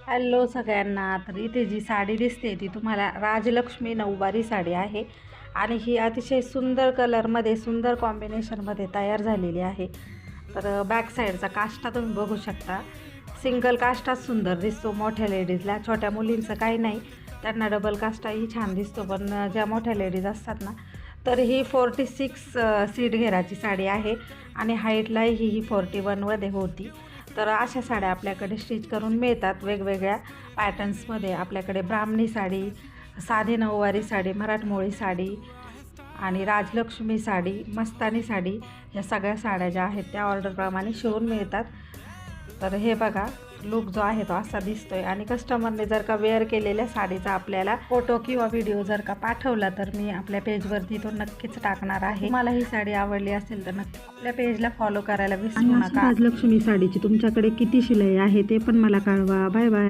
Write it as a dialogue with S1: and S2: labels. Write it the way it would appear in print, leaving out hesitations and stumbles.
S1: Hello सगळ्यांना. तर इथे जी साडी दिसते ती तुम्हाला राजलक्ष्मी नऊवारी साडी आहे आणि ही अतिशय सुंदर कलरमध्ये सुंदर कॉम्बिनेशनमध्ये तयार झालेली आहे. तर बॅक साईडचा काष्टा तुम्ही बघू शकता. सिंगल काष्टाच सुंदर दिसतो मोठ्या लेडीजला. छोट्या मुलींचं काही नाही, त्यांना डबल काष्टाही छान दिसतो. पण ज्या मोठ्या लेडीज असतात ना, तर ही 46 सीट घेराची साडी आहे आणि हाईटलाही ही 41मध्ये होती. तर अशा साड्या आपल्याकडे स्टिच करून मिळतात वेगवेगळ्या पॅटर्न्समध्ये. आपल्याकडे ब्राह्मणी साडी, साधी नऊवारी साडी, मराठमोळी साडी आणि राजलक्ष्मी साडी, मस्तानी साडी, ह्या सगळ्या साड्या ज्या आहेत त्या ऑर्डरप्रमाणे शिवून मिळतात. तर हे बघा, लुक जो आहे तो असा दिसतोय. आणि कस्टमरने जर का वेअर केलेल्या साडीचा आपल्याला फोटो किंवा व्हिडिओ जर का पाठवला तर मी आपल्या पेजवरती तो नक्कीच टाकणार आहे. मला ही साडी आवडली असेल तर नक्की आपल्या पेजला फॉलो करायला विसरू नका. राजलक्ष्मी साडीची तुमच्याकडे किती शिलाई आहे ते पण मला कळवा. Bye bye.